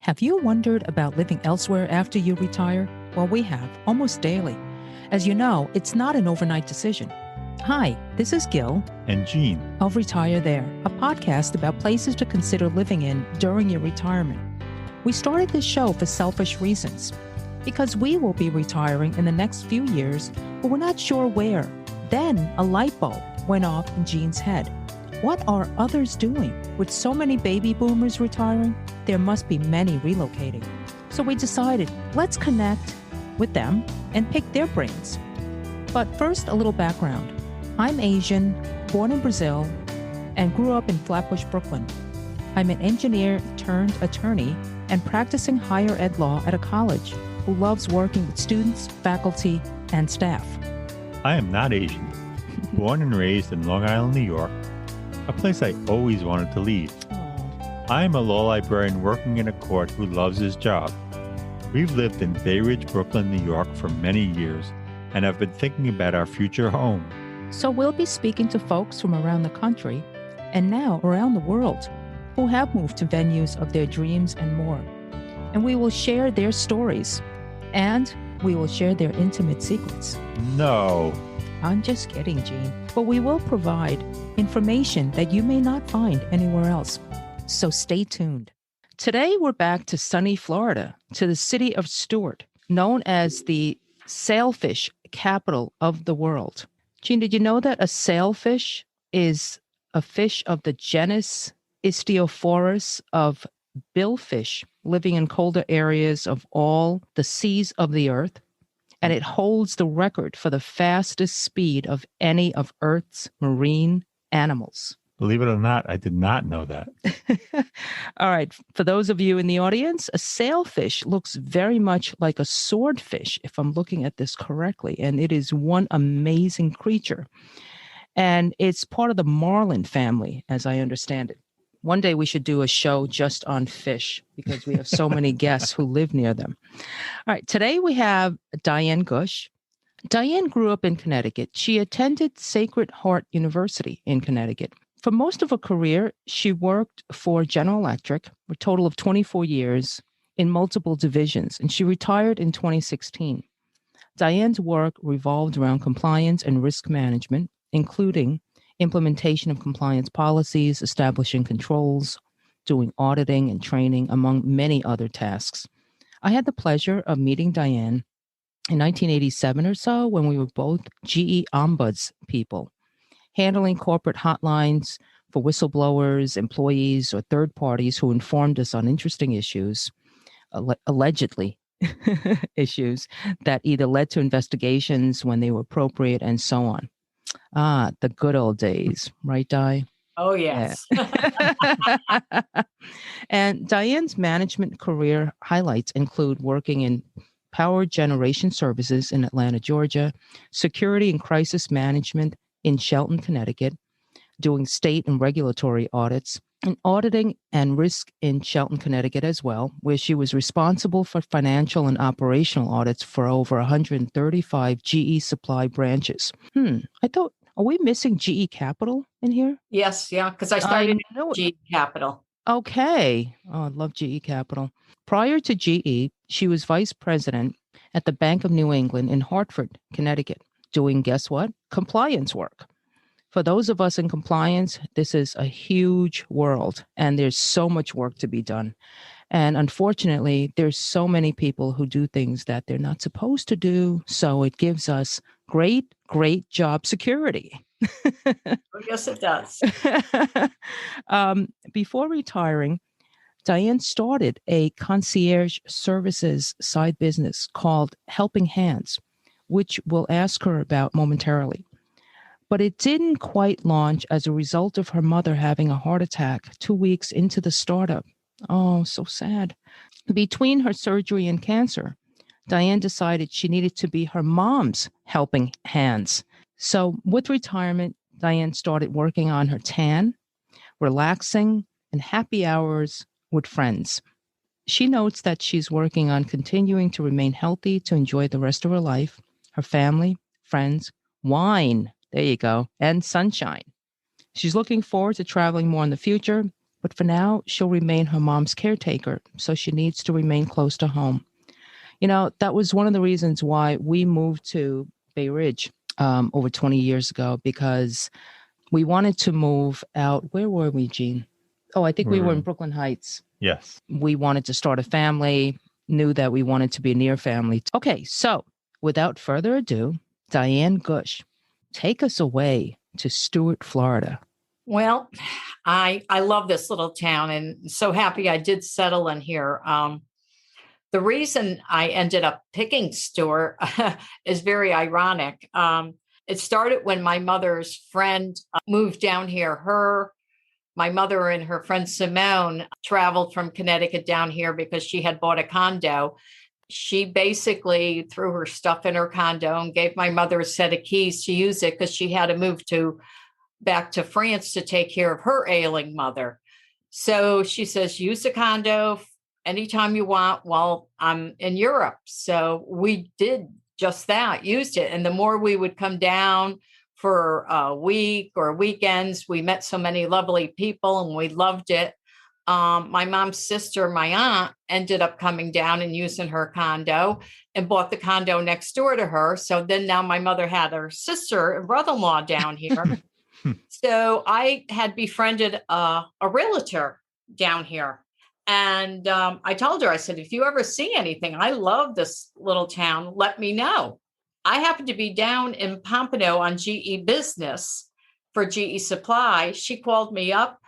Have you wondered about living elsewhere after you retire? Well, we have, almost daily. As you know, it's not an overnight decision. Hi, this is Gil and Gene of Retire There, a podcast about places to consider living in during your retirement. We started this show for selfish reasons, because we will be retiring in the next few years, but we're not sure where. Then a light bulb went off in Gene's head. What are others doing? With so many baby boomers retiring, there must be many relocating. So we decided, let's connect with them and pick their brains. But first, a little background. I'm Asian, born in Brazil, and grew up in Flatbush, Brooklyn. I'm an engineer turned attorney and practicing higher ed law at a college who loves working with students, faculty, and staff. I am not Asian. Born and raised in Long Island, New York, a place I always wanted to leave. I am a law librarian working in a court who loves his job. We've lived in Bay Ridge, Brooklyn, New York for many years and have been thinking about our future home. So we'll be speaking to folks from around the country and now around the world who have moved to venues of their dreams and more. And we will share their stories and we will share their intimate secrets. No. I'm just kidding, Gene. But we will provide information that you may not find anywhere else. So stay tuned. Today, we're back to sunny Florida, to the city of Stuart, known as the Sailfish Capital of the world. Gene, did you know that a sailfish is a fish of the genus Istiophorus of billfish living in colder areas of all the seas of the earth? And it holds the record for the fastest speed of any of Earth's marine animals. Believe it or not, I did not know that. All right. For those of you in the audience, a sailfish looks very much like a swordfish, if I'm looking at this correctly. And it is one amazing creature. And it's part of the marlin family, as I understand it. One day we should do a show just on fish because we have so many guests who live near them. All right. Today we have Diane Gusch. Diane grew up in Connecticut. She attended Sacred Heart University in Connecticut. For most of her career, she worked for General Electric, a total of 24 years in multiple divisions, and she retired in 2016. Diane's work revolved around compliance and risk management, including implementation of compliance policies, establishing controls, doing auditing and training, among many other tasks. I had the pleasure of meeting Diane in 1987 or so when we were both GE ombuds people, handling corporate hotlines for whistleblowers, employees, or third parties who informed us on interesting issues, allegedly issues that either led to investigations when they were appropriate and so on. Ah, the good old days, right, Di? Oh, yes. Yeah. And Diane's management career highlights include working in power generation services in Atlanta, Georgia, security and crisis management in Shelton, Connecticut, doing state and regulatory audits, and auditing and risk in Shelton, Connecticut as well, where she was responsible for financial and operational audits for over 135 GE supply branches. I thought, are we missing GE Capital in here? Yes, yeah, because I started at GE Capital. Okay. Oh, I love GE Capital. Prior to GE, she was vice president at the Bank of New England in Hartford, Connecticut, doing, guess what? Compliance work. For those of us in compliance, this is a huge world, and there's so much work to be done. And unfortunately, there's so many people who do things that they're not supposed to do. So it gives us great job security. Yes, it does. Before retiring, Diane started a concierge services side business called Helping Hands, which we'll ask her about momentarily. But it didn't quite launch as a result of her mother having a heart attack 2 weeks into the startup. Oh, so sad. Between her surgery and cancer, Diane decided she needed to be her mom's helping hands. So with retirement, Diane started working on her tan, relaxing, and happy hours with friends. She notes that she's working on continuing to remain healthy to enjoy the rest of her life, her family, friends, wine, there you go, and sunshine. She's looking forward to traveling more in the future, but for now, she'll remain her mom's caretaker, so she needs to remain close to home. That was one of the reasons why we moved to Bay Ridge over 20 years ago, because we wanted to move out. Where were we, Gene? Oh, I think we were in Brooklyn Heights. Yes. We wanted to start a family, knew that we wanted to be a near family. Okay, so without further ado, Diane Gusch, take us away to Stuart, Florida. Well, I love this little town and so happy I did settle in here. The reason I ended up picking Stewart is very ironic. It started when my mother's friend moved down here. My mother and her friend Simone traveled from Connecticut down here because she had bought a condo. She basically threw her stuff in her condo and gave my mother a set of keys to use it because she had to move back to France to take care of her ailing mother. So she says, use the condo anytime you want while I'm in Europe. So we did just that, used it. And the more we would come down for a week or weekends, we met so many lovely people and we loved it. My mom's sister, my aunt, ended up coming down and using her condo and bought the condo next door to her. So then now my mother had her sister and brother-in-law down here. So I had befriended a realtor down here. And I told her, I said, if you ever see anything, I love this little town, let me know. I happened to be down in Pompano on GE business for GE Supply. She called me up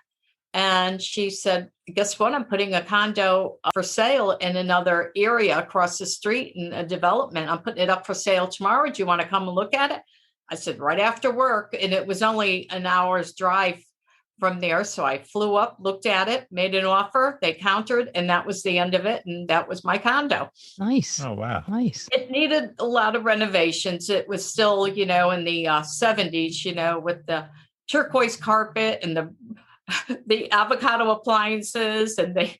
and she said, guess what? I'm putting a condo for sale in another area across the street in a development. I'm putting it up for sale tomorrow. Do you want to come and look at it? I said, right after work. And it was only an hour's drive from there. So I flew up, looked at it, made an offer. They countered, and that was the end of it. And that was my condo. Nice. Oh, wow. Nice. It needed a lot of renovations. It was still, in the 70s, with the turquoise carpet and the avocado appliances and the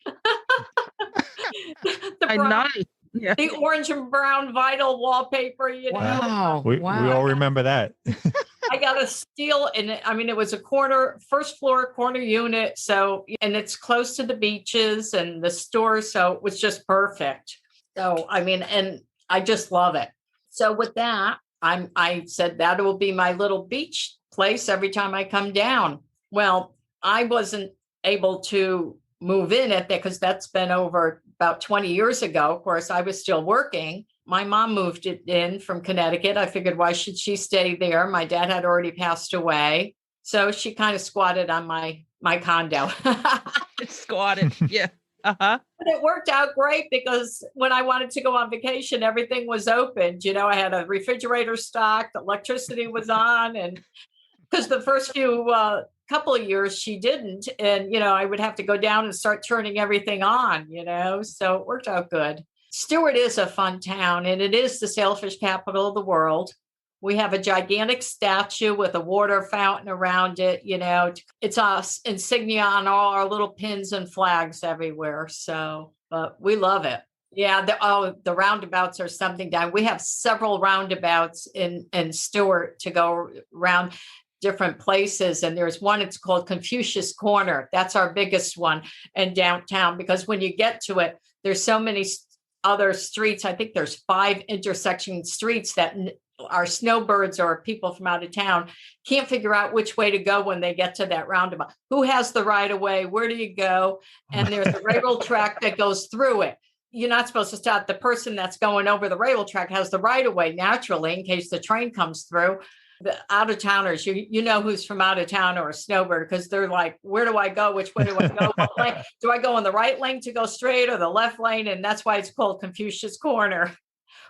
orange and brown vinyl wallpaper, Wow. We all remember that. I got a steal in it. I mean, it was a first floor corner unit. So, and it's close to the beaches and the store. So it was just perfect. So, I mean, and I just love it. So with that, I said that will be my little beach place every time I come down. Well, I wasn't able to move in at that because that's been over about 20 years ago. Of course, I was still working. My mom moved it in from Connecticut. I figured, why should she stay there? My dad had already passed away. So she kind of squatted on my condo. Squatted, yeah. Uh-huh. But it worked out great because when I wanted to go on vacation, everything was open. I had a refrigerator stocked, electricity was on. And because the first few couple of years she didn't. And, I would have to go down and start turning everything on, so it worked out good. Stewart is a fun town, and it is the sailfish capital of the world. We have a gigantic statue with a water fountain around it. It's us insignia on all our little pins and flags everywhere. So, but we love it. Yeah. The roundabouts are something down. We have several roundabouts in Stewart to go around different places. And there's one, it's called Confucius Corner. That's our biggest one in downtown, because when you get to it, there's so many other streets. I think there's 5 intersection streets that our snowbirds or people from out of town can't figure out which way to go when they get to that roundabout. Who has the right of way? Where do you go? And there's a railroad track that goes through it. You're not supposed to stop. The person that's going over the railroad track has the right of way naturally in case the train comes through. The out of towners, you know who's from out of town or a snowbird, because they're like, where do I go? Which way do I go? Do I go in the right lane to go straight or the left lane? And that's why it's called Confucius Corner.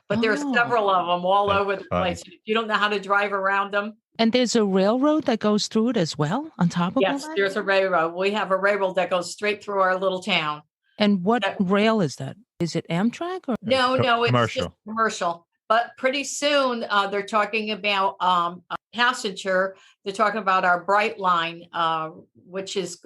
But there's several of them all over the place. If you don't know how to drive around them. And there's a railroad that goes through it as well on top of it? Yes, there's a railroad. We have a railroad that goes straight through our little town. And what rail is that? Is it Amtrak? Or? No, it's just commercial. But pretty soon they're talking about a passenger. They're talking about our Bright Line, which is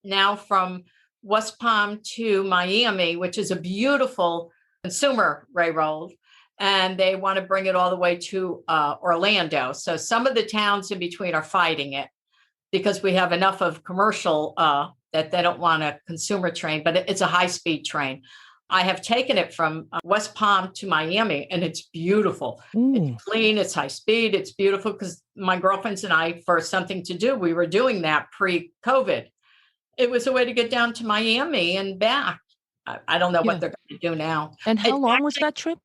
now from West Palm to Miami, which is a beautiful consumer railroad. And they want to bring it all the way to Orlando. So some of the towns in between are fighting it because we have enough of commercial that they don't want a consumer train, but it's a high-speed train. I have taken it from West Palm to Miami, and it's beautiful. Ooh. It's clean, it's high speed, it's beautiful, because my girlfriends and I, for something to do, we were doing that pre-COVID. It was a way to get down to Miami and back. I don't know what they're going to do now. And how long was that trip?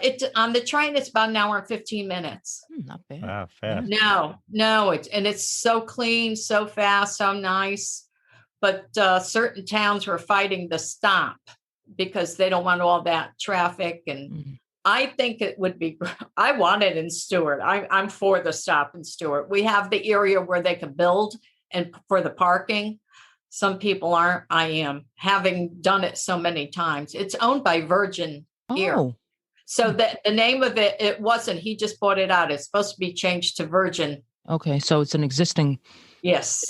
It's on the train. It's about an hour and 15 minutes. Not bad. Wow, fast. No, it's so clean, so fast, so nice. But certain towns were fighting the stop because they don't want all that traffic. And I think it would be, I want it in Stewart. I'm for the stop in Stewart. We have the area where they can build and for the parking. Some people aren't. I am, having done it so many times. It's owned by Virgin here. So the name of it wasn't, he just bought it out. It's supposed to be changed to Virgin. Okay. So it's an existing. Yes.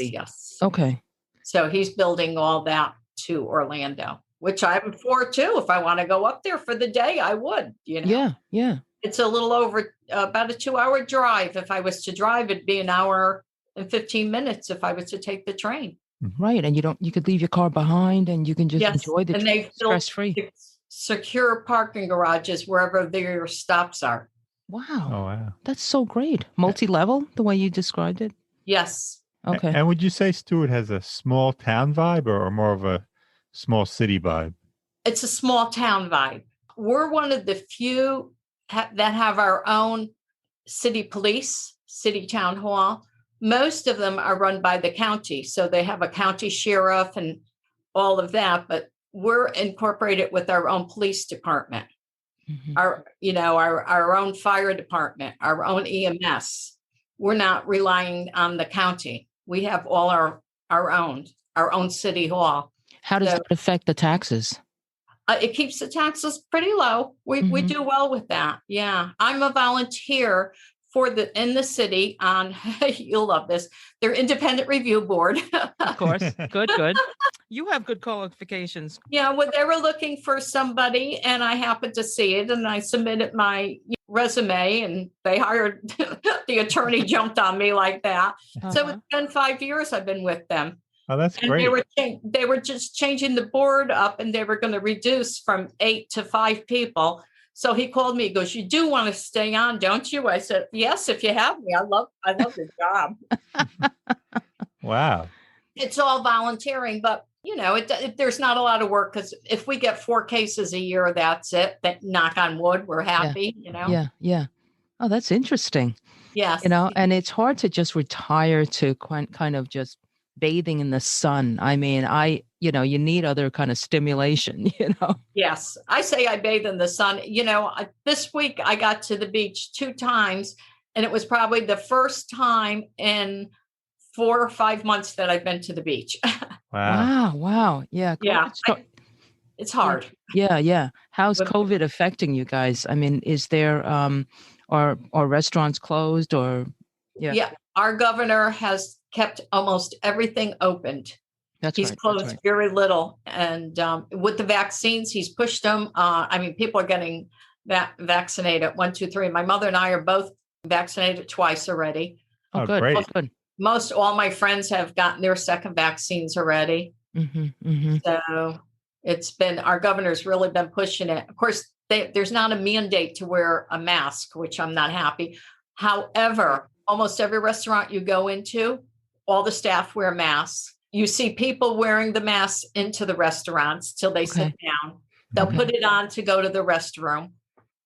Okay. So he's building all that to Orlando, which I'm for too. If I want to go up there for the day, I would, Yeah. It's a little over about a 2-hour drive. If I was to drive, it'd be an hour and 15 minutes if I was to take the train. Right. And you could leave your car behind and you can just enjoy the trip stress-free. Secure parking garages wherever their stops are. Wow. Oh, wow. That's so great. Multi-level, the way you described it? Yes. Okay. And would you say Stewart has a small town vibe or more of a small city vibe? It's a small town vibe. We're one of the few that have our own city police, city town hall. Most of them are run by the county. So they have a county sheriff and all of that, but we're incorporated with our own police department, our own fire department, our own EMS. We're not relying on the county. We have all our own city hall. How does that affect the taxes? It keeps the taxes pretty low. We do well with that. Yeah. I'm a volunteer in the city on, you'll love this, their independent review board. Of course. Good. You have good qualifications. Yeah, well, they were looking for somebody and I happened to see it and I submitted my resume and they hired, the attorney jumped on me like that. So it's been 5 years I've been with them. Oh, that's and great. They were just changing the board up and they were going to reduce from 8 to 5 people. So he called me, he goes, "You do want to stay on, don't you?" I said, "Yes, if you have me. I love the job." Wow. It's all volunteering, but there's not a lot of work because if we get 4 cases a year, that's it. That, knock on wood, we're happy, Yeah. Oh, that's interesting. Yes. And it's hard to just retire to kind of just bathing in the sun. I mean, you need other kind of stimulation, Yes. I say I bathe in the sun. This week I got to the beach 2 times and it was probably the first time in 4 or 5 months that I've been to the beach. Wow. Yeah. Yeah. It's hard. Yeah. How's COVID affecting you guys? I mean, is there, are restaurants closed or? Yeah. Our governor has kept almost everything opened. He's closed very little. And with the vaccines, he's pushed them. People are getting vaccinated 1, 2, 3. My mother and I are both vaccinated twice already. Oh, good. Great. Good. All my friends have gotten their second vaccines already. So it's been, our governor's really been pushing it. Of course, there's not a mandate to wear a mask, which I'm not happy. However, almost every restaurant you go into, all the staff wear masks. You see people wearing the masks into the restaurants till they sit down. They'll put it on to go to the restroom.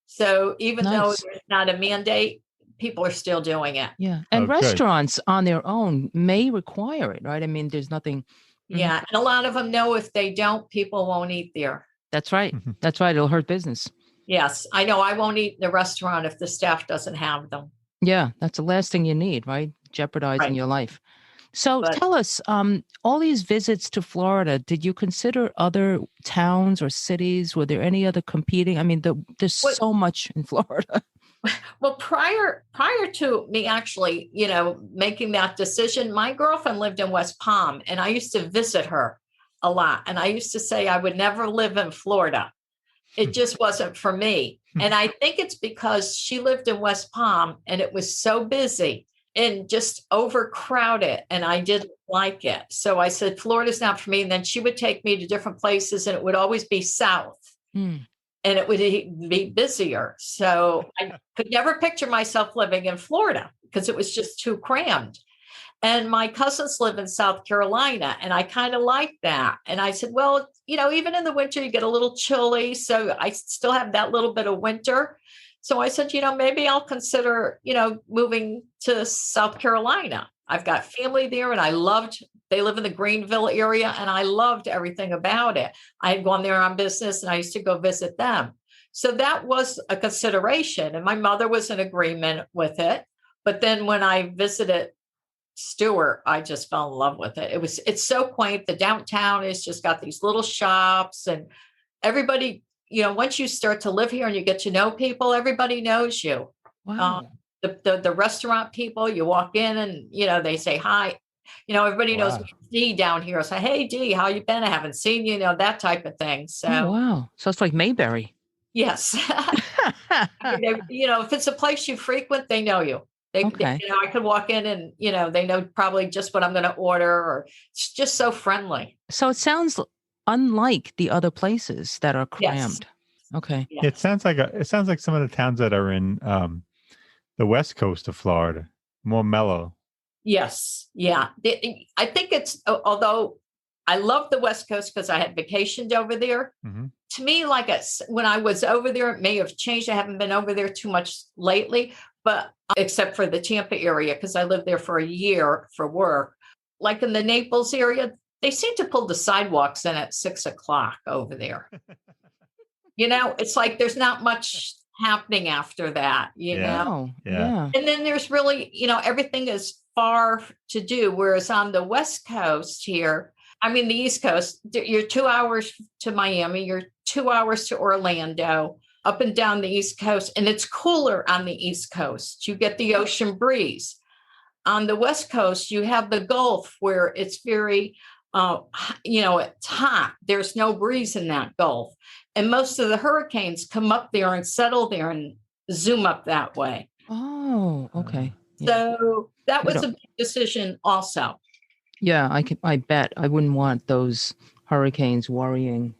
So even though there's not a mandate, people are still doing it. Yeah. And restaurants on their own may require it, right? I mean, there's nothing. Yeah. And a lot of them know if they don't, people won't eat there. That's right. That's right. It'll hurt business. Yes. I know. I won't eat in the restaurant if the staff doesn't have them. Yeah. That's the last thing you need, right? Jeopardizing your life. So tell us, all these visits to Florida, did you consider other towns or cities? Were there any other competing? I mean, there's so much in Florida. Well, prior to me actually, making that decision, my girlfriend lived in West Palm and I used to visit her a lot. And I used to say I would never live in Florida. It just wasn't for me. And I think it's because she lived in West Palm and it was so busy. and just overcrowded. And I didn't like it. So I said, Florida's not for me. And then she would take me to different places and it would always be south. Mm. And it would be busier. So I could never picture myself living in Florida because it was just too crammed. And my cousins live in South Carolina, and I kind of like that. And I said, well, even in the winter, you get a little chilly. So I still have that little bit of winter. So I said, maybe I'll consider, moving to South Carolina. I've got family there, and they live in the Greenville area, and I loved everything about it. I had gone there on business and I used to go visit them. So that was a consideration. And my mother was in agreement with it. But then when I visited Stewart, I just fell in love with it. It's so quaint. The downtown is just got these little shops, and everybody, once you start to live here and you get to know people, everybody knows you. Wow. The restaurant people, you walk in and, they say hi. Everybody knows me, Dee down here. So, hey, Dee, how you been? I haven't seen you, that type of thing. So, wow. So it's like Mayberry. Yes. If it's a place you frequent, they know you. Okay. I could walk in and, they know probably just what I'm going to order, or it's just so friendly. So it sounds unlike the other places that are crammed. Yes. Okay. Yes. It sounds like some of the towns that are in the west coast of Florida, more mellow. Yes. Yeah. I think although I love the West Coast because I had vacationed over there. Mm-hmm. To me, when I was over there, it may have changed. I haven't been over there too much lately, but except for the Tampa area, because I lived there for a year for work. Like in the Naples area, they seem to pull the sidewalks in at 6:00 over there. It's like there's not much happening after that, know? Yeah. And then there's really, everything is far to do. Whereas on the West Coast here, the East Coast, you're 2 hours to Miami, you're 2 hours to Orlando, up and down the East Coast. And it's cooler on the East Coast. You get the ocean breeze. On the West Coast, you have the Gulf where it's very, it's hot. There's no breeze in that Gulf. And most of the hurricanes come up there and settle there and zoom up that way. Oh, okay. So that was a big decision also. Yeah, I bet I wouldn't want those hurricanes worrying.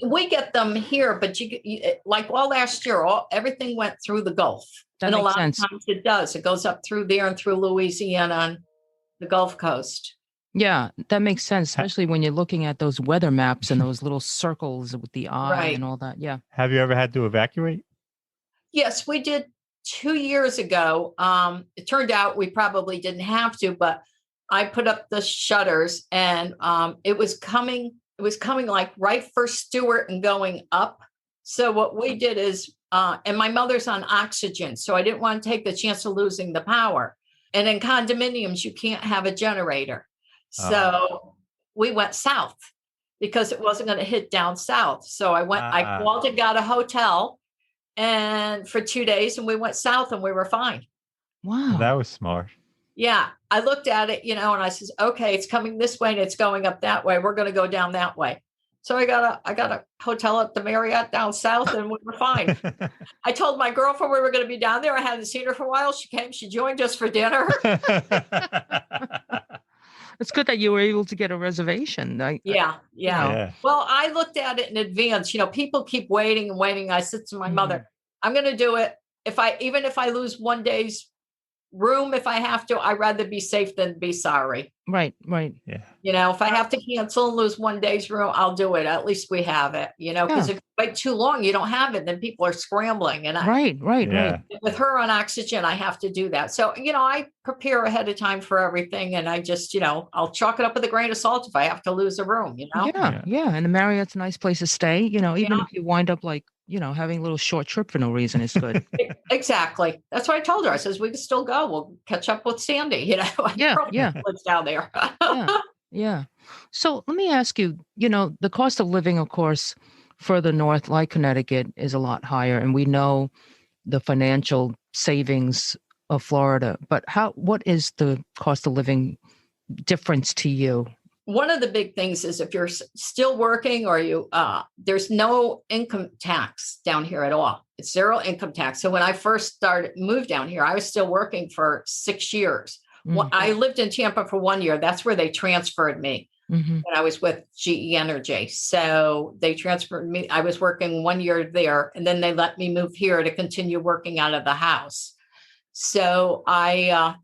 We get them here, but you like last year, everything went through the Gulf. That makes sense. A lot of times it does. It goes up through there and through Louisiana and the Gulf Coast. Yeah, that makes sense, especially when you're looking at those weather maps and those little circles with the eye and all that. Yeah. Have you ever had to evacuate? Yes, we did 2 years ago. It turned out we probably didn't have to, but I put up the shutters and it was coming like right for Stewart and going up. So what we did is, and my mother's on oxygen, so I didn't want to take the chance of losing the power. And in condominiums, you can't have a generator. So we went south because it wasn't going to hit down south. So I called and got a hotel and for 2 days and we went south and we were fine. Wow. That was smart. Yeah. I looked at it, and I says, okay, it's coming this way and it's going up that way. We're going to go down that way. So I got a hotel at the Marriott down south and we were fine. I told my girlfriend we were going to be down there. I hadn't seen her for a while. She came, she joined us for dinner. It's good that you were able to get a reservation. Yeah. Well, I looked at it in advance. People keep waiting and waiting. I said to my mother, I'm going to do it. Even if I lose 1 day's room, if I have to, I'd rather be safe than be sorry. Right. Yeah. If I have to cancel and lose 1 day's room, I'll do it. At least we have it, because if you wait too long, you don't have it. Then people are scrambling. And right. With her on oxygen, I have to do that. So, I prepare ahead of time for everything. And I just, I'll chalk it up with a grain of salt if I have to lose a room, Yeah. And the Marriott's a nice place to stay, even if you wind up having a little short trip for no reason, it's good. Exactly. That's what I told her. I says, we can still go. We'll catch up with Sandy, Yeah. Lives down there. Yeah. So let me ask you, the cost of living, of course, further north, like Connecticut, is a lot higher. And we know the financial savings of Florida. But what is the cost of living difference to you? one of the big things is if you're still working or there's no income tax down here at all. It's zero income tax. So when I first moved down here, I was still working for 6 years. I lived in Tampa for 1 year. That's where they transferred me when I was with GE Energy. So they transferred me. I was working 1 year there, and then they let me move here to continue working out of the house. So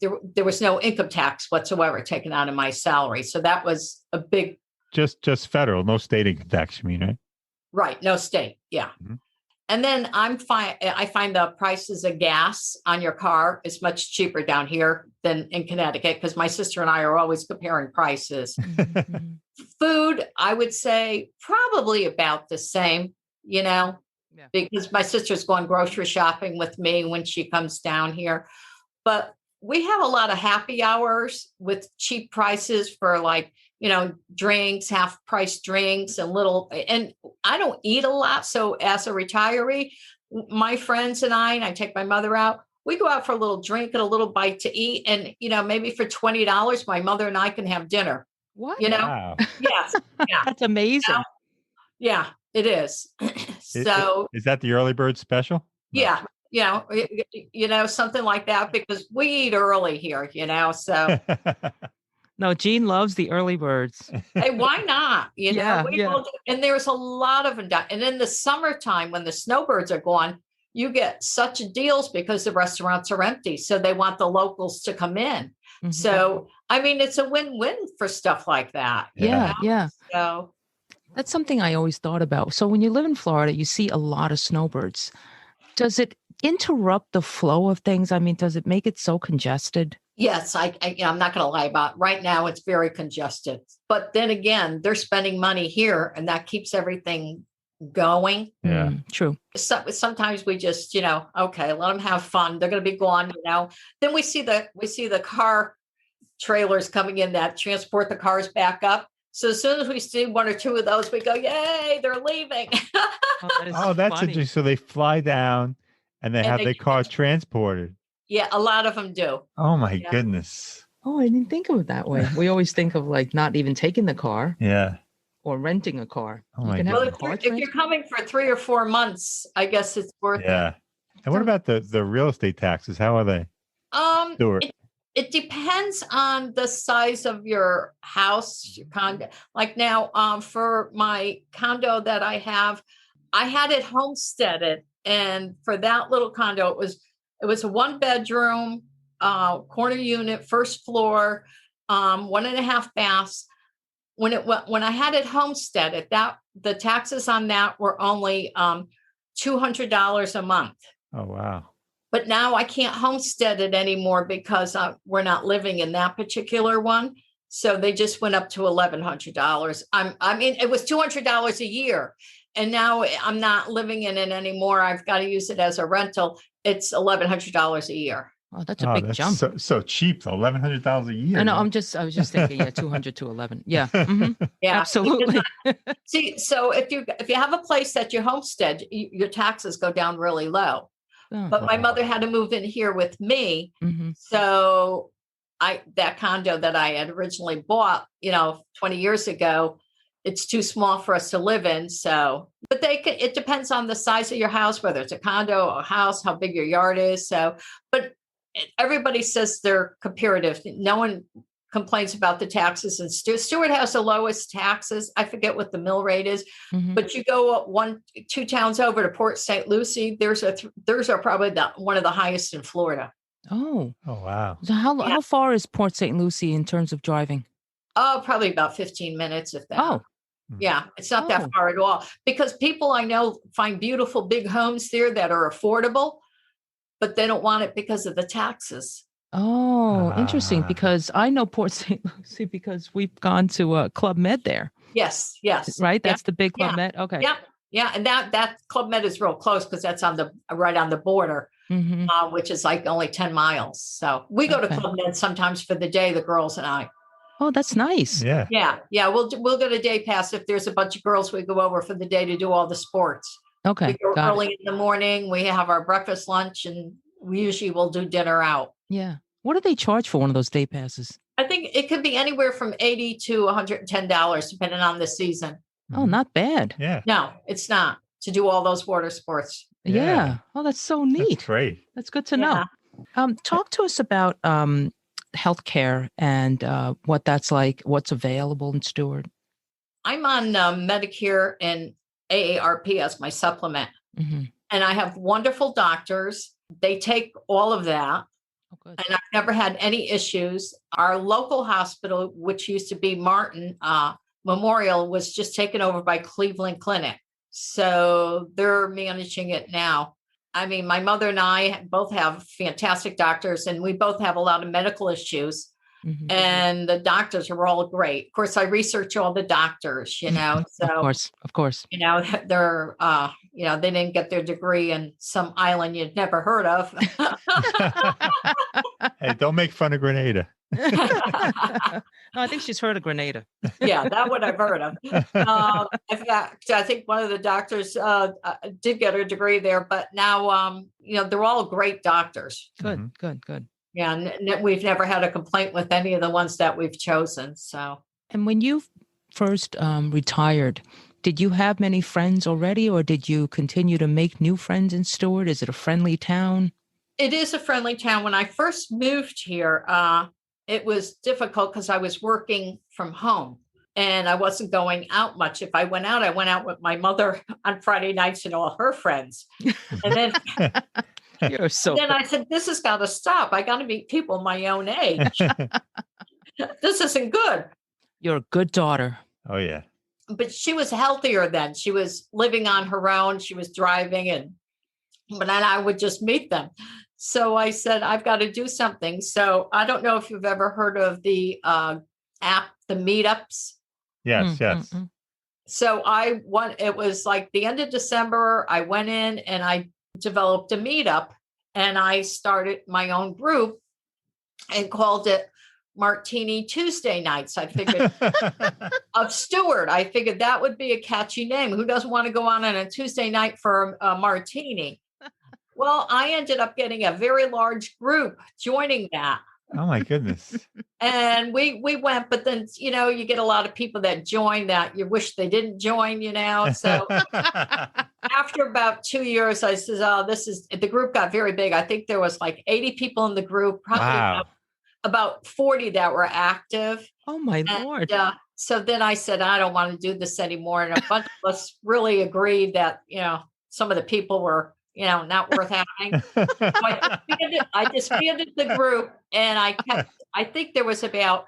there was no income tax whatsoever taken out of my salary. So that was a big. Just federal, no state income tax, you mean, right? Right. No state. Yeah. Mm-hmm. And then I find the prices of gas on your car is much cheaper down here than in Connecticut, because my sister and I are always comparing prices. Food, I would say probably about the same, because my sister's going grocery shopping with me when she comes down here. But we have a lot of happy hours with cheap prices for drinks, half price drinks and I don't eat a lot. So as a retiree, my friends and I take my mother out, we go out for a little drink and a little bite to eat. And, maybe for $20, my mother and I can have dinner. What? Wow. Yes. Yeah. That's amazing. Yeah, it is. So is that the early bird special? No. Yeah. Something like that, because we eat early here, so. No, Gene loves the early birds. Hey, why not? Yeah. And there's a lot of them. And in the summertime, when the snowbirds are gone, you get such deals because the restaurants are empty. So they want the locals to come in. Mm-hmm. So, it's a win-win for stuff like that. Yeah. So that's something I always thought about. So when you live in Florida, you see a lot of snowbirds. Does it interrupt the flow of things? Does it make it so congested? Yes, I'm not going to lie about it. Right now, it's very congested. But then again, they're spending money here, and that keeps everything going. Yeah, true. Sometimes we just, okay, let them have fun. They're going to be gone, Then we see the car trailers coming in that transport the cars back up. So as soon as we see one or two of those, we go, yay, they're leaving. That's interesting. So they fly down and they have their car transported. Yeah, a lot of them do. Oh, my goodness. Oh, I didn't think of it that way. We always think of not even taking the car. Yeah. Or renting a car. Oh, my goodness. Well, if you're coming for 3 or 4 months, I guess it's worth it. Yeah. And what about the real estate taxes? How are they? Stuart? It depends on the size of your house, your condo. Like now, for my condo that I had it homesteaded. And for that little condo, it was a 1-bedroom, corner unit, first floor, 1.5 baths. When I had it homesteaded, the taxes on that were only $200 a month. Oh, wow. But now I can't homestead it anymore because we're not living in that particular one. So they just went up to $1,100. It was $200 a year. And now I'm not living in it anymore. I've got to use it as a rental. It's $1,100 a year. Oh, that's a big jump. So cheap, though. $1,100 a year. No, I was just thinking, 200 to 11. Yeah. Mm-hmm. Yeah, absolutely. See, so if you have a place that you homestead, your taxes go down really low. Oh, but my mother had to move in here with me. Mm-hmm. So that condo that I had originally bought, 20 years ago, it's too small for us to live in. So, but it depends on the size of your house, whether it's a condo or a house, how big your yard is. So, but everybody says they're comparative. No one complains about the taxes. And Stewart has the lowest taxes. I forget what the mill rate is, but you go 1-2 towns over to Port St. Lucie. Theirs are probably one of the highest in Florida. Oh, wow. So how far is Port St. Lucie in terms of driving? Oh, probably about 15 minutes, if that. Oh. Yeah, it's not that far at all, because people I know find beautiful big homes there that are affordable, but they don't want it because of the taxes. Oh, interesting. Because I know Port St. Lucie because we've gone to Club Med there. Yes. Right? That's the big Club Med? Okay. Yeah. And that Club Med is real close because that's right on the border, which is like only 10 miles. So we go to Club Med sometimes for the day, the girls and I. Oh, that's nice. Yeah. Yeah. We'll get a day pass. If there's a bunch of girls, we go over for the day to do all the sports. Okay. We go early in the morning. We have our breakfast, lunch, and we usually will do dinner out. Yeah. What do they charge for one of those day passes? I think it could be anywhere from $80 to $110, depending on the season. Oh, not bad. Yeah. No, it's not, to do all those water sports. Yeah. Oh, that's so neat. That's great. That's good to know. Talk to us about healthcare and what that's like, what's available in Stewart. I'm on Medicare and AARP as my supplement. Mm-hmm. And I have wonderful doctors. They take all of that. Oh, good. And I've never had any issues. Our local hospital, which used to be Martin Memorial, was just taken over by Cleveland Clinic. So they're managing it now. I mean, my mother and I both have fantastic doctors, and we both have a lot of medical issues. Mm-hmm. And the doctors are all great. Of course, I research all the doctors, you know. So of course. You know, they're they didn't get their degree in some island you'd never heard of. Hey, don't make fun of Grenada. No, I think she's heard of Grenada. Yeah, that one I've heard of. In fact, I think one of the doctors did get her degree there, but now, they're all great doctors. Good, good. Yeah, and we've never had a complaint with any of the ones that we've chosen. So, and when you first retired, did you have many friends already, or did you continue to make new friends in Stewart? Is it a friendly town? It is a friendly town. When I first moved here, it was difficult because I was working from home and I wasn't going out much. If I went out with my mother on Friday nights and all her friends. And then, You're so then I said, this has got to stop. I got to meet people my own age. This isn't good. You're a good daughter. Oh, yeah. But she was healthier then. She was living on her own. She was driving, but then I would just meet them. So I said, I've got to do something. So I don't know if you've ever heard of the app, the Meetups. Yes, yes. Mm-hmm. So it was like the end of December, I went in and I developed a meetup and I started my own group and called it Martini Tuesday Nights. I figured of Stewart. I figured that would be a catchy name. Who doesn't want to go on a Tuesday night for a martini? Well, I ended up getting a very large group joining that. Oh my goodness. And we went, but then, you get a lot of people that join that you wish they didn't join, So after about 2 years, I said, the group got very big. I think there was like 80 people in the group, probably about 40 that were active. Oh my Lord. So then I said, I don't want to do this anymore. And a bunch of us really agreed that, some of the people were, not worth having. So I disbanded the group and I think there was about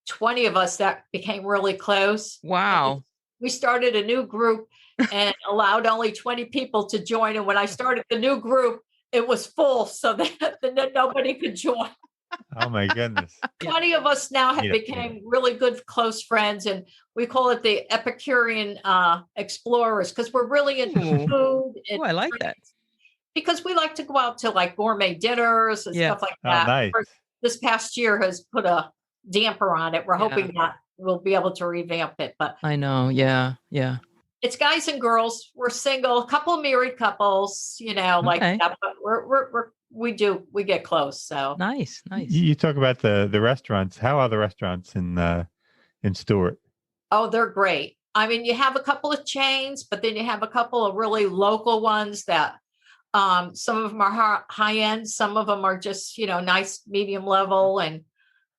20 of us that became really close. Wow. We started a new group and allowed only 20 people to join. And when I started the new group, it was full so that nobody could join. Oh my goodness. 20 of us now became really good, close friends. And we call it the Epicurean explorers because we're really into food. Oh, I like that. Because we like to go out to like gourmet dinners and stuff like that. Nice. This past year has put a damper on it. We're hoping that we'll be able to revamp it. But I know. Yeah. It's guys and girls. We're single, a couple of married couples, like that. But we get close. So nice. You talk about the restaurants. How are the restaurants in Stewart? Oh, they're great. I mean, you have a couple of chains, but then you have a couple of really local ones that some of them are high end. Some of them are just, nice, medium level. And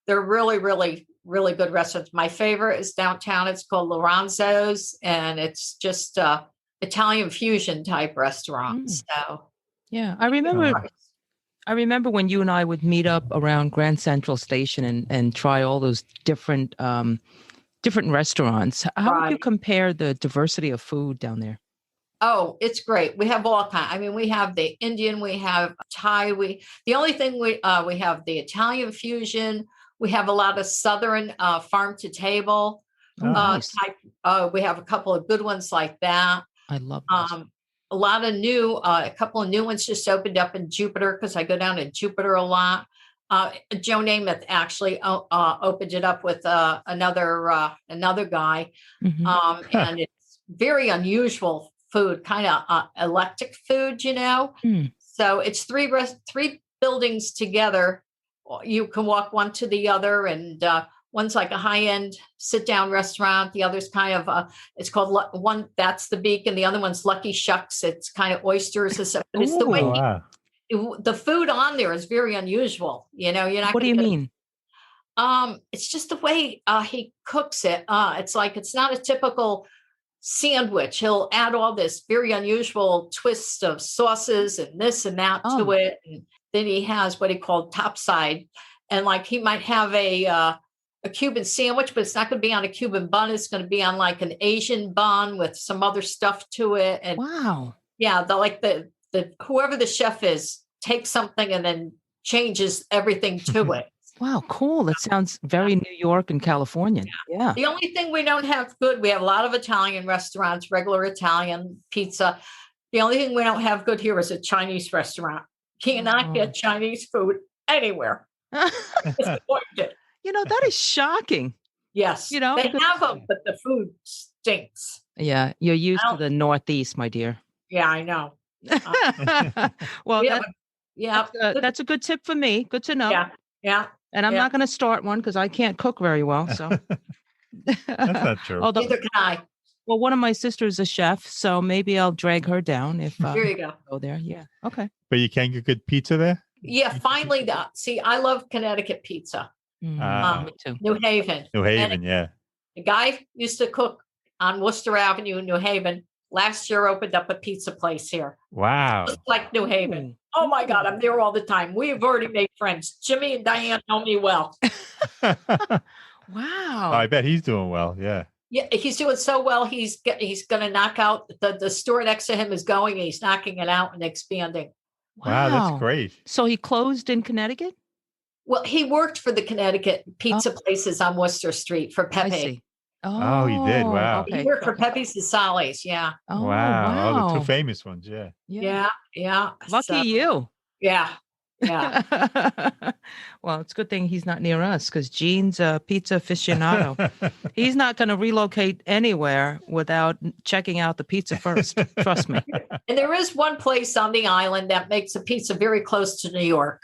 they're really, really, really good restaurants. My favorite is downtown. It's called Lorenzo's, and it's just Italian fusion type restaurant. So, yeah, I remember when you and I would meet up around Grand Central Station and try all those different restaurants. How would you compare the diversity of food down there? Oh, it's great. We have all kinds. I mean, we have the Indian, we have Thai. The only thing we have the Italian fusion. We have a lot of Southern farm to table type. We have a couple of good ones like that. I love a couple of new ones just opened up in Jupiter because I go down to Jupiter a lot. Joe Namath actually opened it up with another guy. Mm-hmm. And it's very unusual food, kind of eclectic food, So it's three buildings together you can walk one to the other, and one's like a high-end sit-down restaurant. The other's kind of it's called one. That's the Beak, and the other one's Lucky Shucks. It's kind of oysters and stuff. But it's the way the food on there is very unusual. You're not. What do you mean? It's just the way he cooks it. It's like it's not a typical sandwich. He'll add all this very unusual twist of sauces and this and that to it, and then he has what he called topside, and like he might have a Cuban sandwich, but it's not going to be on a Cuban bun. It's going to be on like an Asian bun with some other stuff to it. And yeah, the whoever the chef is takes something and then changes everything to it. Wow, cool. That sounds very New York and Californian. Yeah. The only thing we don't have good, we have a lot of Italian restaurants, regular Italian pizza. The only thing we don't have good here is a Chinese restaurant. Cannot get Chinese food anywhere. That is shocking. Yes. They have them, but the food stinks. Yeah. You're used to the Northeast, my dear. Yeah, I know. Well, that's a good tip for me. Good to know. Yeah. And I'm not going to start one because I can't cook very well. So that's not true. Neither can I. Well, one of my sisters is a chef, so maybe I'll drag her down if here you go. Go there. Yeah. Okay. But you can't get good pizza there? Yeah, finally. See, I love Connecticut pizza. Me too. New Haven. Yeah. The guy used to cook on Worcester Avenue in New Haven. Last year opened up a pizza place here. Wow. Just like New Haven. Oh my God, I'm there all the time. We've already made friends. Jimmy and Diane know me well. Wow. I bet he's doing well. Yeah. Yeah, he's doing so well. He's going to knock out the store next to him is going, and he's knocking it out and expanding. Wow, that's great. So he closed in Connecticut? Well, he worked for the Connecticut pizza places on Worcester Street for Pepe. I see. Oh, he did. Wow. Okay. He worked for Pepe's and Sally's. Yeah. Oh, wow. Oh, the two famous ones. Yeah. Yeah. Lucky you. Yeah. Yeah. Well, it's a good thing he's not near us because Gene's a pizza aficionado. He's not going to relocate anywhere without checking out the pizza first. Trust me. And there is one place on the island that makes a pizza very close to New York.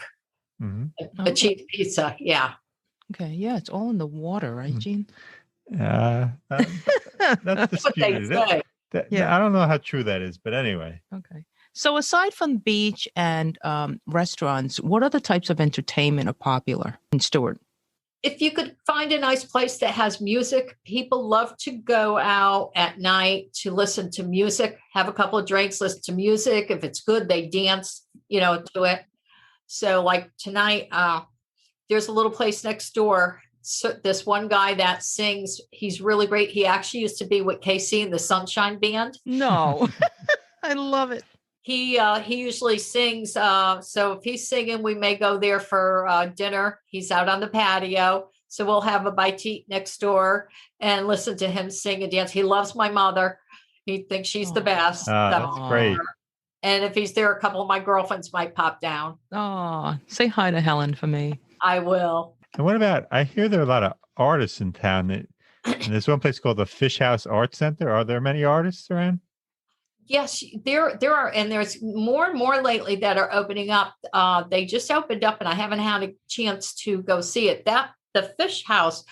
Mm-hmm. A cheap pizza. Yeah. Okay. Yeah. It's all in the water, right, Gene? That's disputed. I don't know how true that is, but anyway. Okay. So aside from beach and restaurants, what other types of entertainment are popular in Stewart? If you could find a nice place that has music, people love to go out at night to listen to music, have a couple of drinks, listen to music. If it's good, they dance, to it. So like tonight, there's a little place next door. So this one guy that sings, he's really great. He actually used to be with Casey in the Sunshine Band. No, I love it. He usually sings. So if he's singing, we may go there for dinner. He's out on the patio. So we'll have a bite to eat next door and listen to him sing and dance. He loves my mother. He thinks she's the best. That's great. And if he's there, a couple of my girlfriends might pop down. Oh, say hi to Helen for me. I will. And what about, I hear there are a lot of artists in town. And there's one place called the Fish House Art Center. Are there many artists around? Yes, there are. And there's more and more lately that are opening up. They just opened up and I haven't had a chance to go see it. The Fish House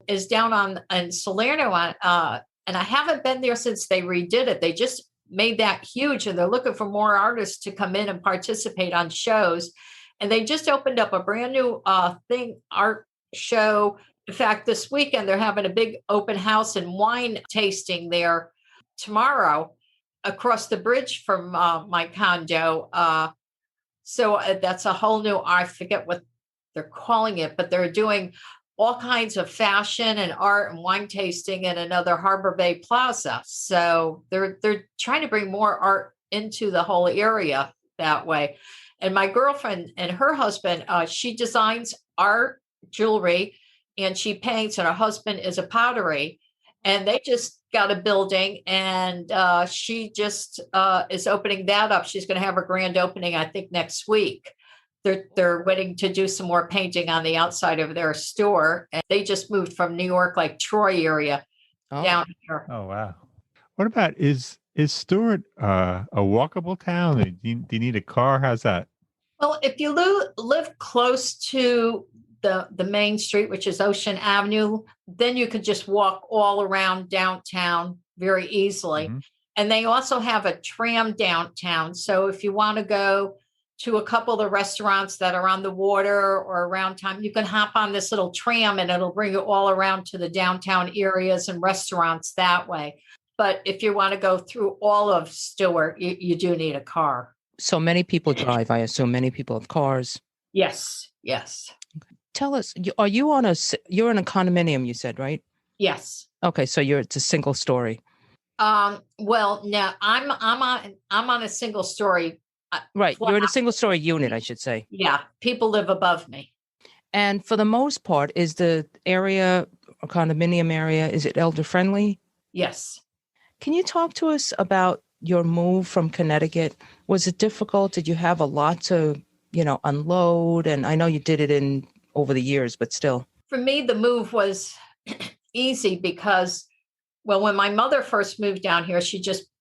is down in Salerno. And I haven't been there since they redid it. They just made that huge and they're looking for more artists to come in and participate on shows. And they just opened up a brand new art show. In fact, this weekend, they're having a big open house and wine tasting there tomorrow across the bridge from my condo. So that's a whole new, I forget what they're calling it, but they're doing all kinds of fashion and art and wine tasting in another Harbor Bay Plaza. So they're trying to bring more art into the whole area that way. And my girlfriend and her husband, she designs art, jewelry, and she paints, and her husband is a pottery. And they just got a building, and she just is opening that up. She's going to have her grand opening, I think, next week. They're waiting to do some more painting on the outside of their store. And they just moved from New York, like Troy area, down here. Oh, wow. What about, is Stewart a walkable town? Do you need a car? How's that? Well, if you live close to the main street, which is Ocean Avenue, then you could just walk all around downtown very easily. Mm-hmm. And they also have a tram downtown. So if you want to go to a couple of the restaurants that are on the water or around town, you can hop on this little tram and it'll bring you all around to the downtown areas and restaurants that way. But if you want to go through all of Stewart, you do need a car. So many people drive. I assume many people have cars. Yes. Yes. Tell us, you're in a condominium, you said, right? Yes. Okay. So it's a single story. Well, no, I'm on a single story. Right. You're in a single story unit, I should say. Yeah. People live above me. And for the most part, is the area, a condominium area, is it elder friendly? Yes. Can you talk to us about your move from Connecticut? Was it difficult? Did you have a lot to, unload? And I know you did it over the years, but still. For me, the move was easy because, well, when my mother first moved down here,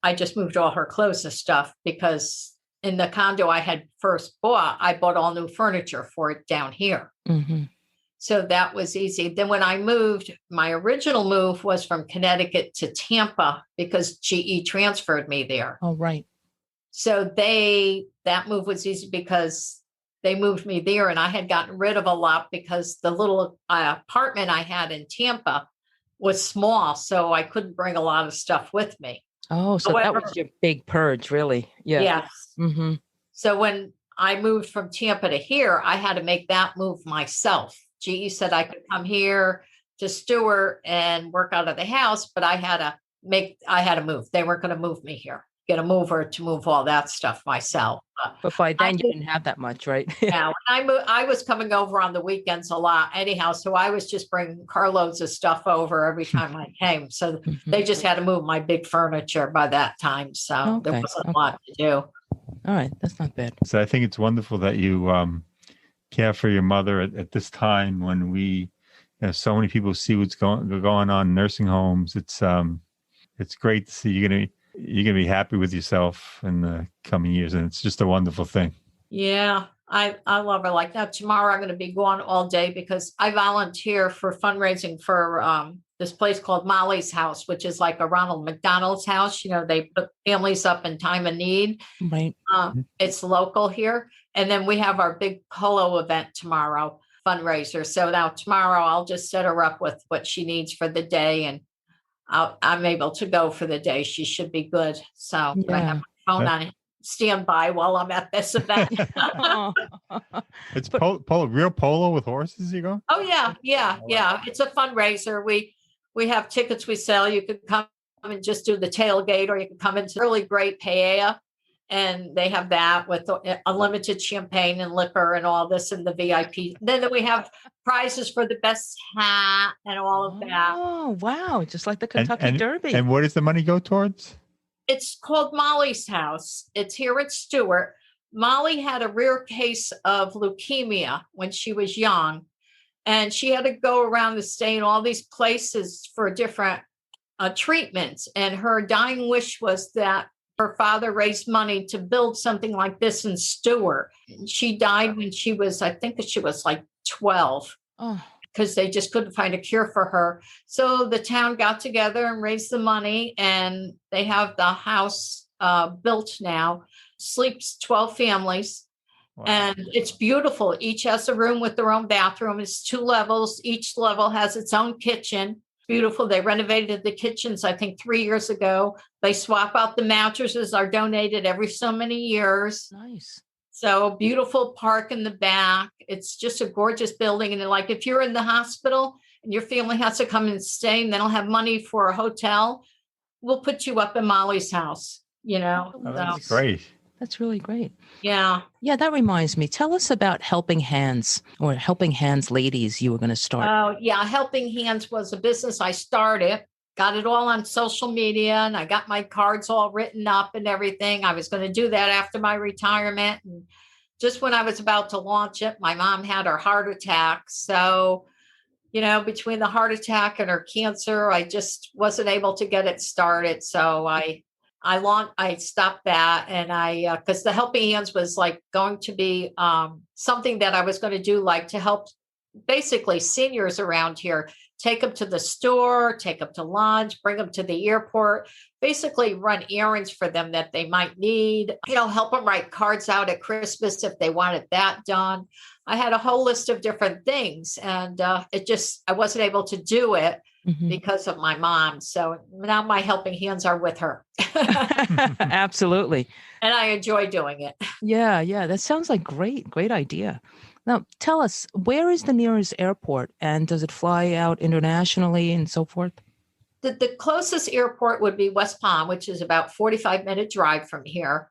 I just moved all her clothes and stuff because in the condo I had first bought, I bought all new furniture for it down here. Mm-hmm. So that was easy. Then when I moved, my original move was from Connecticut to Tampa because GE transferred me there. Oh, right. So that move was easy because they moved me there and I had gotten rid of a lot because the little apartment I had in Tampa was small. So I couldn't bring a lot of stuff with me. Oh, so that was your big purge, really. Yeah. Yes. Mm-hmm. So when I moved from Tampa to here, I had to make that move myself. GE said I could come here to Stewart and work out of the house, but I had to move. They weren't going to move me here, get a mover to move all that stuff myself. But by then you didn't have that much, right? Yeah. When I moved, I was coming over on the weekends a lot anyhow. So I was just bringing carloads of stuff over every time I came. So they just had to move my big furniture by that time. So there wasn't a lot to do. All right. That's not bad. So I think it's wonderful that you care for your mother at this time when so many people see what's going on in nursing homes. It's great to see you're gonna be happy with yourself in the coming years, and it's just a wonderful thing. Yeah, I love her. Like now, tomorrow I'm going to be gone all day because I volunteer for fundraising for this place called Molly's House, which is like a Ronald McDonald's house. They put families up in time of need. Right. It's local here. And then we have our big polo event tomorrow, fundraiser. So now tomorrow I'll just set her up with what she needs for the day. And I'm able to go for the day. She should be good. So I have my phone on standby while I'm at this event. It's real polo with horses you go? Oh, yeah. It's a fundraiser. We have tickets we sell. You could come and just do the tailgate, or you can come into really great paella. And they have that with unlimited champagne and liquor and all this in the VIP. Then we have prizes for the best hat and all of that. Oh, wow. Just like the Kentucky Derby. And what does the money go towards? It's called Molly's House. It's here at Stewart. Molly had a rare case of leukemia when she was young. And she had to go around the state in all these places for different treatments. And her dying wish was that her father raised money to build something like this in Stewart. She died when I think she was like 12, because they just couldn't find a cure for her. So the town got together and raised the money, and they have the house built now. Sleeps 12 families. Wow. And it's beautiful. Each has a room with their own bathroom. It's 2 levels. Each level has its own kitchen. Beautiful. They renovated the kitchens, I think 3 years ago. They swap out the mattresses, are donated every so many years. Nice. So beautiful park in the back. It's just a gorgeous building. And like, if you're in the hospital and your family has to come and stay and they don't have money for a hotel, we'll put you up in Molly's house, Oh, that's great. That's really great. Yeah. Yeah, that reminds me. Tell us about Helping Hands, or Helping Hands Ladies you were going to start. Oh, yeah. Helping Hands was a business I started. Got it all on social media, and I got my cards all written up and everything. I was going to do that after my retirement. And just when I was about to launch it, my mom had her heart attack. So, between the heart attack and her cancer, I just wasn't able to get it started. So I stopped that, and because the Helping Hands was like going to be something that I was going to do, like to help basically seniors around here, take them to the store, take them to lunch, bring them to the airport, basically run errands for them that they might need, help them write cards out at Christmas if they wanted that done. I had a whole list of different things, and I wasn't able to do it because of my mom. So now my helping hands are with her. Absolutely. And I enjoy doing it. Yeah. That sounds like great idea. Now, tell us, where is the nearest airport, and does it fly out internationally and so forth? The closest airport would be West Palm, which is about 45-minute drive from here.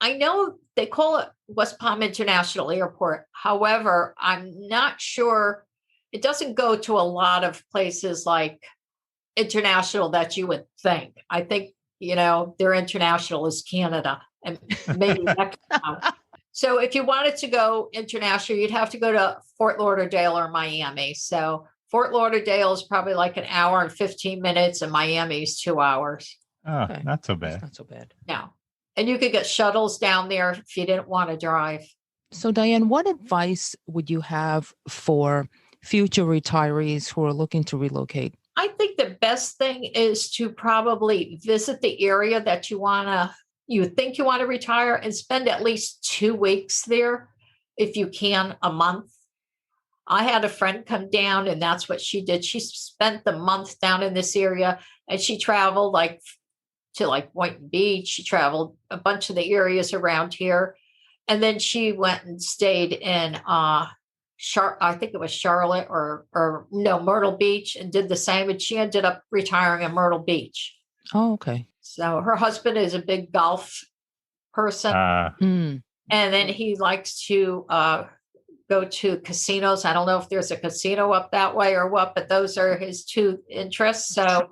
I know they call it West Palm International Airport. However, I'm not sure. It doesn't go to a lot of places like international that you would think. I think, their international is Canada and maybe Mexico. So if you wanted to go international, you'd have to go to Fort Lauderdale or Miami. So Fort Lauderdale is probably like an hour and 15 minutes, and Miami is 2 hours. Oh, okay. Not so bad. That's not so bad. No. And you could get shuttles down there if you didn't want to drive. So, Diane, what advice would you have for future retirees who are looking to relocate? I think the best thing is to probably visit the area that you think you want to retire, and spend at least 2 weeks there, if you can, a month. I had a friend come down, and that's what she did. She spent the month down in this area, and she traveled to Boynton Beach. She traveled a bunch of the areas around here. And then she went and stayed in I think it was Charlotte or Myrtle Beach, and did the same. And she ended up retiring in Myrtle Beach. Oh, okay. So her husband is a big golf person. And then he likes to go to casinos. I don't know if there's a casino up that way or what, but those are his two interests. So,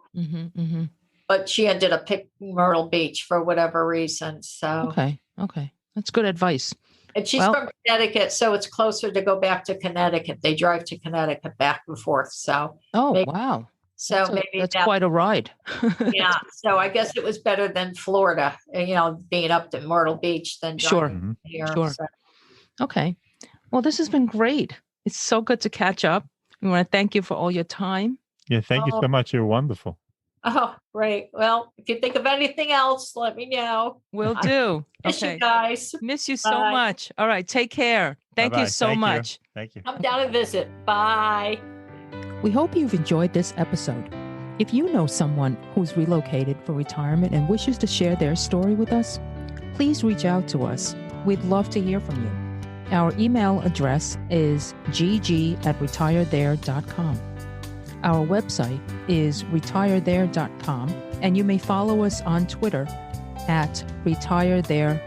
but she ended up picking Myrtle Beach for whatever reason. So, okay. That's good advice. And she's from Connecticut, so it's closer to go back to Connecticut. They drive to Connecticut back and forth. So, wow. So that's quite a ride. Yeah. So I guess it was better than Florida, being up to Myrtle Beach than here. Sure. So. Okay. Well, this has been great. It's so good to catch up. We want to thank you for all your time. Yeah. Thank you so much. You're wonderful. Oh, great. Well, if you think of anything else, let me know. Will do. Miss you guys. Miss you so much. All right. Take care. Thank you so much. Thank you. Come down and visit. Bye. We hope you've enjoyed this episode. If you know someone who's relocated for retirement and wishes to share their story with us, please reach out to us. We'd love to hear from you. Our email address is gg@retirethere.com. Our website is retirethere.com, and you may follow us on Twitter @retirethere_.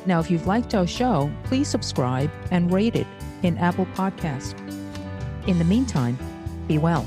Now, if you've liked our show, please subscribe and rate it in Apple Podcasts. In the meantime, be well.